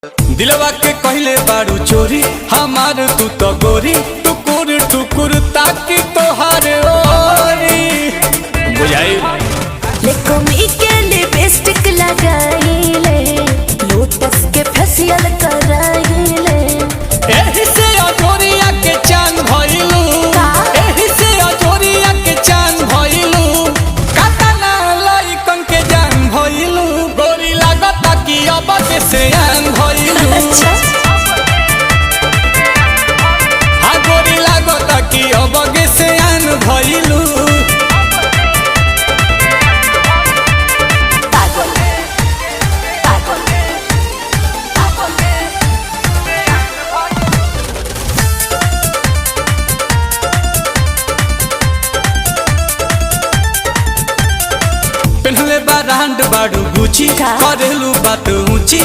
दिलवा के कहले बारू चोरी हमार तू तो गोरी टुकुर टुकुर ताकि तोहार ओरी बुझाई के लिपस्टिक लगाइले लोटस के फेशियल कराइले एही से अजोरिया के चांद भइलू एही से अजोरिया के चांद भइलू कातना लइकन के जान भइलू गोरी लागता कि अब के सियान भइलू अच्छा हाँ गोरी लागता कि अब के सियान भइलू पहले बारांड बाड़ू गुची करेलू बात ऊंची